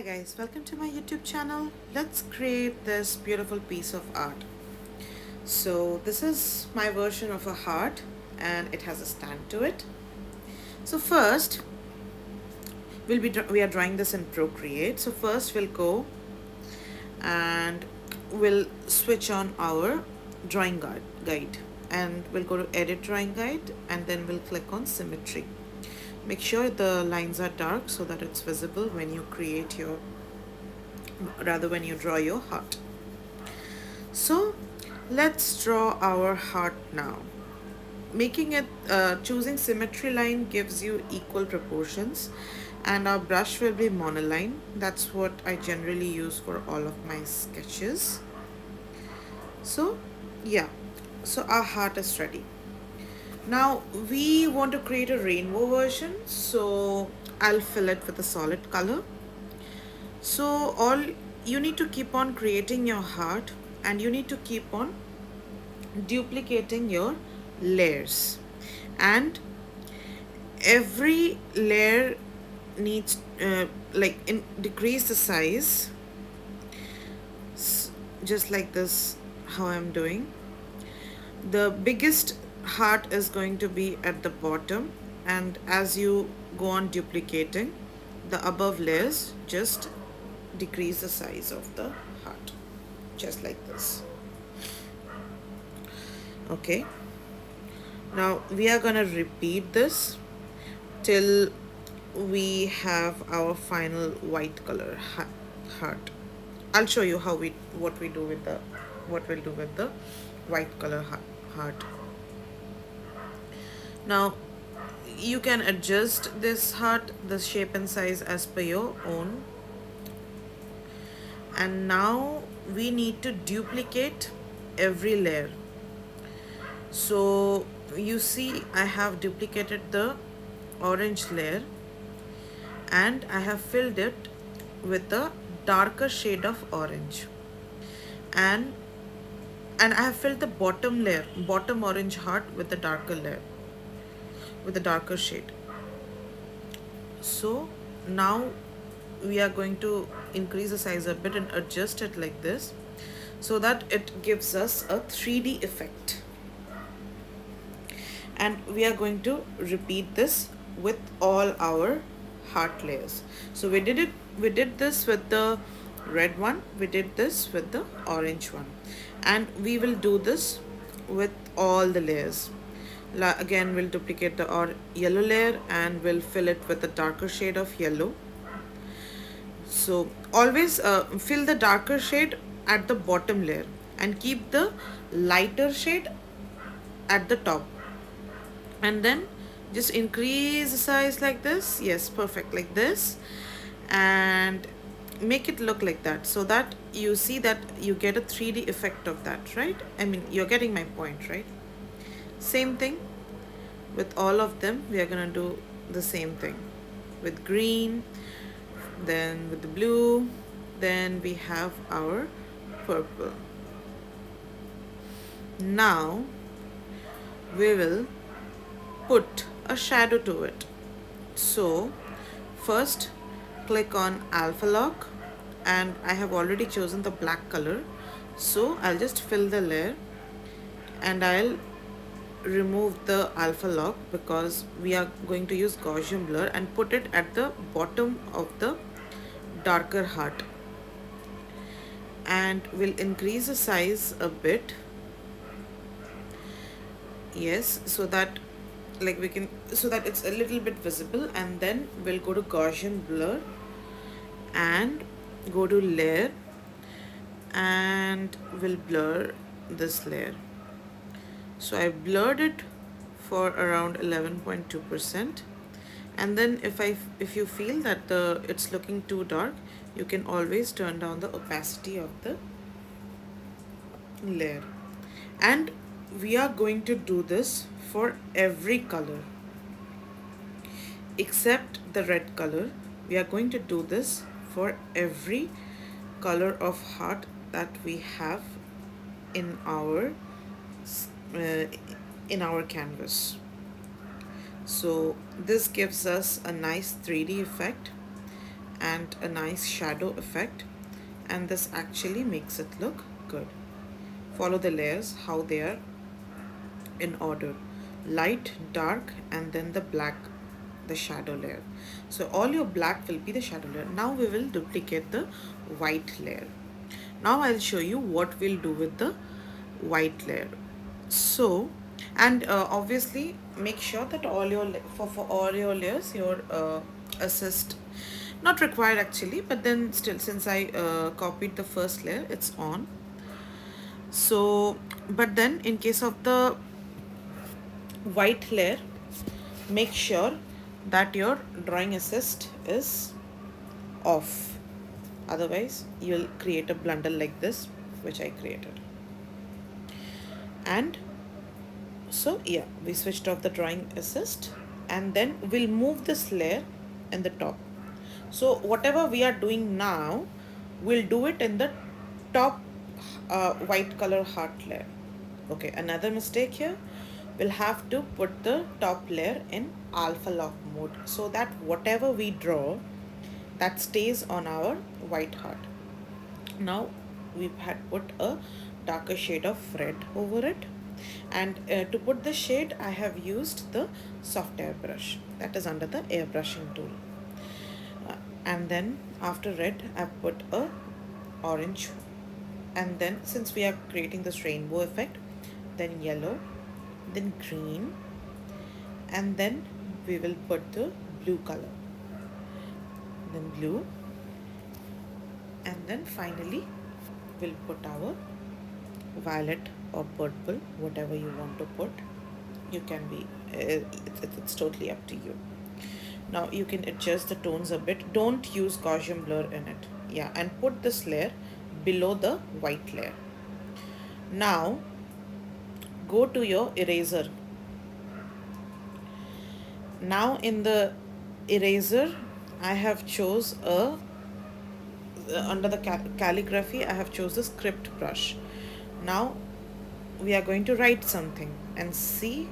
Hi guys, welcome to my YouTube channel. Let's create this beautiful piece of art. So this is my version of a heart and it has a stand to it. So first we are drawing this in Procreate. So first we'll go and we'll switch on our drawing guide and we'll go to edit drawing guide and then we'll click on symmetry. Make sure the lines are dark so that it's visible when you create your when you draw your heart. So let's draw our heart now. Making it choosing symmetry line gives you equal proportions, and our brush will be monoline. That's what I generally use for all of my sketches. So yeah, so our heart is ready. Now we want to create a rainbow version, so I'll fill it with a solid color. So all you need to keep on creating your heart and you need to keep on duplicating your layers, and every layer needs decrease the size just like this, how I'm doing. The biggest heart is going to be at the bottom, and as you go on duplicating the above layers, just decrease the size of the heart just like this. Okay, now we are gonna repeat this till we have our final white color heart. I'll show you how what we'll do with the white color heart. Now you can adjust this heart, the shape and size as per your own. And now we need to duplicate every layer. So you see I have duplicated the orange layer and I have filled it with a darker shade of orange, and I have filled the bottom layer, bottom orange heart, with the darker layer, with a darker shade. So now we are going to increase the size a bit and adjust it like this so that it gives us a 3D effect. And we are going to repeat this with all our heart layers. So we did this with the red one, we did this with the orange one, and we will do this with all the layers. Again, we'll duplicate the yellow layer and we'll fill it with a darker shade of yellow. So always fill the darker shade at the bottom layer and keep the lighter shade at the top, and then just increase the size like this. Yes, perfect, like this, and make it look like that so that you see that you get a 3D effect of that, right? I mean, you're getting my point, right? Same thing with all of them. We are gonna do the same thing with green, then with the blue, then we have our purple. Now we will put a shadow to it. So first click on alpha lock, and I have already chosen the black color, so I'll just fill the layer and I'll remove the alpha lock because we are going to use Gaussian blur and put it at the bottom of the darker heart, and we'll increase the size a bit. Yes, so that so that it's a little bit visible, and then we'll go to Gaussian blur and go to layer and we'll blur this layer. So I blurred it for around 11.2%, and then if you feel that it's looking too dark, you can always turn down the opacity of the layer. And we are going to do this for every color except the red color. We are going to do this for every color of heart that we have in our canvas. So this gives us a nice 3D effect, and a nice shadow effect, and this actually makes it look good. Follow the layers how they are in order: light, dark, and then the black, the shadow layer. So all your black will be the shadow layer. Now we will duplicate the white layer. Now I'll show you what we'll do with the white layer. So, and obviously make sure that all your for all your layers your assist not required actually, but then still, since I copied the first layer, it's on. So but then in case of the white layer, make sure that your drawing assist is off, otherwise you'll create a blunder like this, which I created. And so yeah, we switched off the drawing assist, and then we'll move this layer in the top. So whatever we are doing now, we'll do it in the top white color heart layer. Okay, another mistake here, we'll have to put the top layer in alpha lock mode, so that whatever we draw, that stays on our white heart. Now we had put a darker shade of red over it, and to put the shade I have used the soft airbrush that is under the airbrushing tool. And then after red I've put a orange, and then since we are creating this rainbow effect, then yellow, then green, and then we will put the blue color, then blue, and then finally we'll put our violet or purple, whatever you want to put. You can be it's totally up to you. Now you can adjust the tones a bit. Don't use Gaussian blur in it. Yeah, and put this layer below the white layer. Now go to your eraser. Now in the eraser I have chose a under the calligraphy I have chose the script brush. Now we are going to write something and see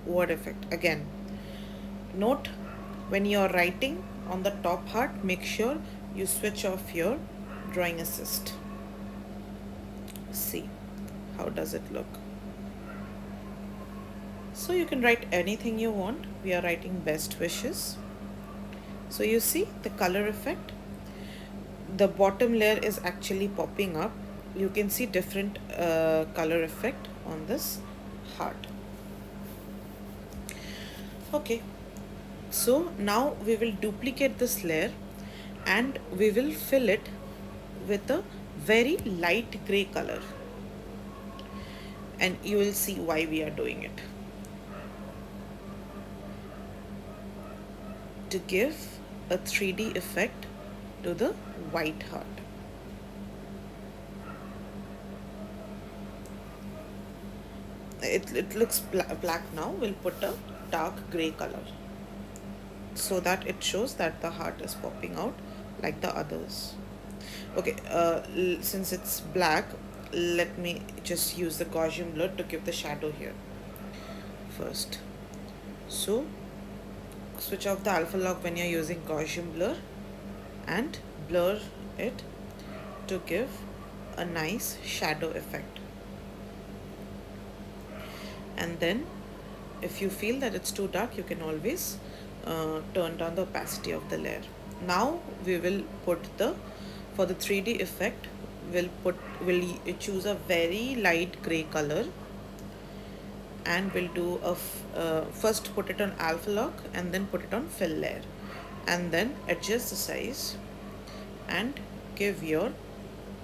word effect. Again, note, when you are writing on the top heart, make sure you switch off your drawing assist. See how does it look. So you can write anything you want. We are writing best wishes. So you see the color effect, the bottom layer is actually popping up. You can see different color effect on this heart. Okay, so now we will duplicate this layer and we will fill it with a very light gray color, and you will see why we are doing it. To give a 3D effect to the white heart. It looks black now. We'll put a dark gray color so that it shows that the heart is popping out like the others. Okay, since it's black, let me just use the Gaussian blur to give the shadow here first. So switch off the alpha lock when you're using Gaussian blur and blur it to give a nice shadow effect. And then if you feel that it's too dark, you can always turn down the opacity of the layer. Now we will put for the 3D effect, we'll choose a very light gray color, and we'll do first put it on alpha lock and then put it on fill layer, and then adjust the size and give your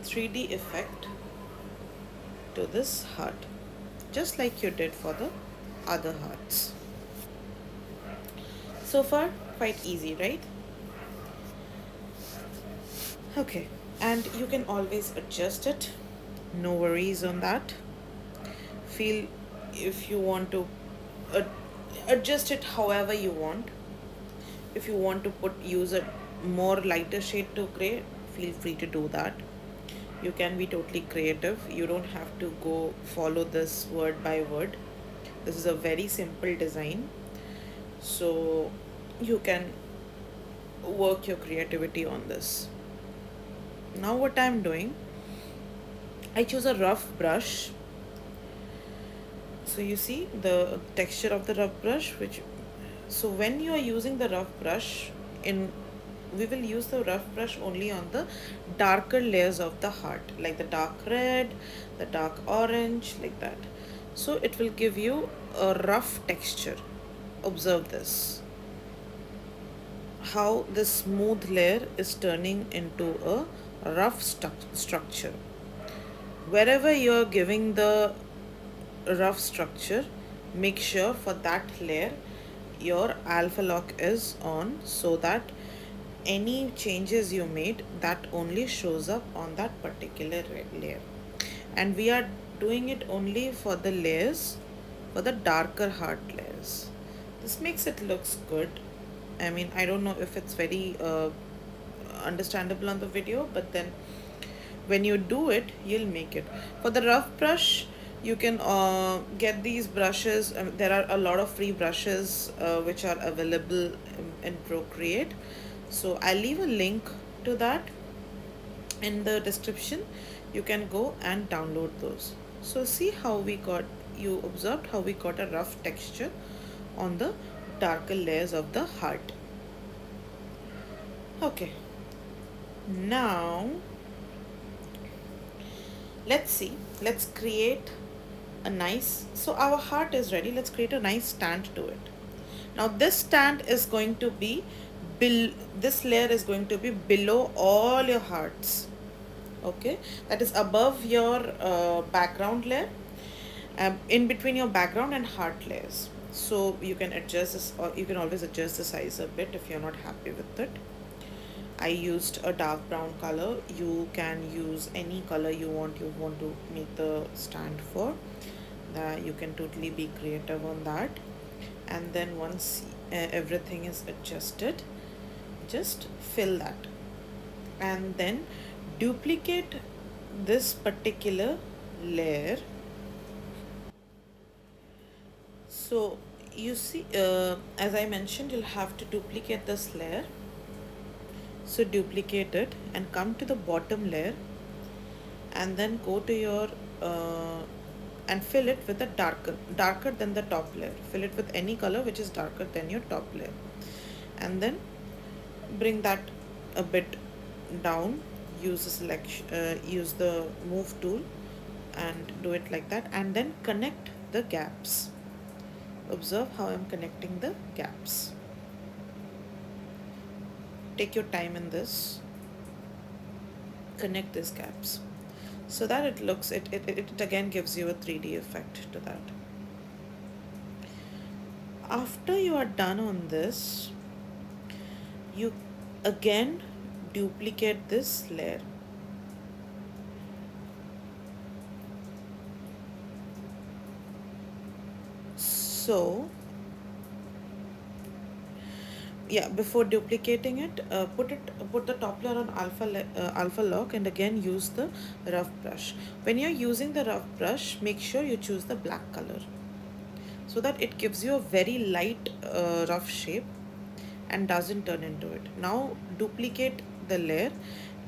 3D effect to this heart, just like you did for the other hearts. So far quite easy, right? Okay, and you can always adjust it, no worries on that. Feel if you want to adjust it however you want. If you want to use a more lighter shade to gray, feel free to do that. You can be totally creative. You don't have to go follow this word by word. This is a very simple design, so you can work your creativity on this. Now what I'm doing, I choose a rough brush. So you see the texture of the rough brush, which, so when you are using the rough brush, in we will use the rough brush only on the darker layers of the heart, like the dark red, the dark orange, like that. So it will give you a rough texture. Observe this, how the smooth layer is turning into a rough structure. Wherever you're giving the rough structure, make sure for that layer your alpha lock is on, so that any changes you made, that only shows up on that particular layer. And we are doing it only for the layers, for the darker heart layers. This makes it looks good. I mean, I don't know if it's very understandable on the video, but then when you do it, you'll make it. For the rough brush, you can get these brushes. There are a lot of free brushes which are available in Procreate. So I'll leave a link to that in the description. You can go and download those. So see how we got, you observed how we got a rough texture on the darker layers of the heart. Okay, now let's see, let's create a nice, so our heart is ready, let's create a nice stand to it. Now this stand is going to be this layer is going to be below all your hearts. Okay, that is above your background layer, in between your background and heart layers. So you can adjust this, or you can always adjust the size a bit if you're not happy with it. I used a dark brown color. You can use any color you want to make the stand for. You can totally be creative on that. And then once everything is adjusted, just fill that and then duplicate this particular layer. So you see, as I mentioned, you'll have to duplicate this layer. So duplicate it and come to the bottom layer, and then go to your and fill it with a darker than the top layer. Fill it with any color which is darker than your top layer, and then bring that a bit down. Use the selection, use the move tool, and do it like that, and then connect the gaps. Observe how I'm connecting the gaps. Take your time in this. Connect these gaps so that it looks, it again gives you a 3D effect to that. After you are done on this, you again duplicate this layer. So yeah, before duplicating it, put the top layer on alpha lock, and again use the rough brush. When you're using the rough brush, make sure you choose the black color, so that it gives you a very light rough shape and doesn't turn into it. Now duplicate the layer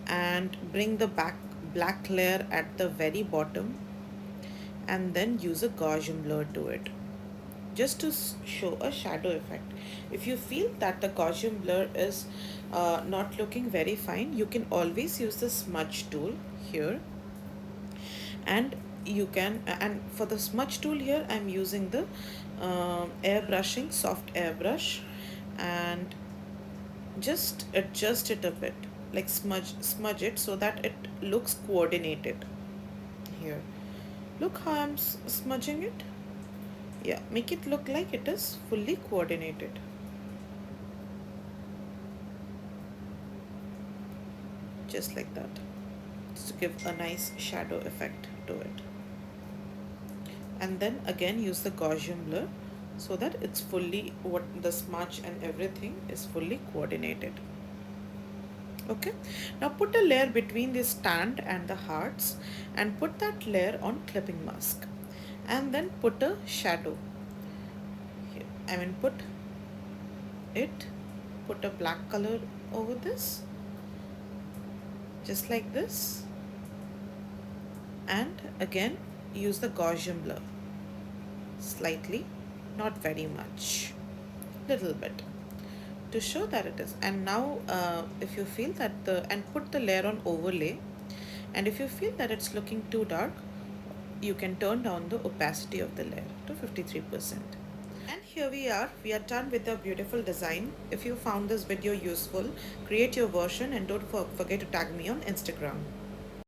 and bring the black layer at the very bottom, and then use a Gaussian blur to it, just to show a shadow effect. If you feel that the Gaussian blur is not looking very fine, you can always use the smudge tool here, and you can, and for the smudge tool here, I'm using the airbrushing soft airbrush, and just adjust it a bit, like smudge it so that it looks coordinated. Here, look how I'm smudging it. Yeah, make it look like it is fully coordinated. Just like that, just to give a nice shadow effect to it. And then again use the Gaussian blur so that it's fully, what the smudge and everything is fully coordinated. Okay, now put a layer between the stand and the hearts, and put that layer on clipping mask, and then put a shadow here. I mean, put it put a black color over this, just like this, and again use the Gaussian blur slightly, not very much, little bit, to show that it is. And now if you feel that and put the layer on overlay, and if you feel that it's looking too dark, you can turn down the opacity of the layer to 53%. And here we are done with a beautiful design. If you found this video useful, create your version and don't forget to tag me on Instagram.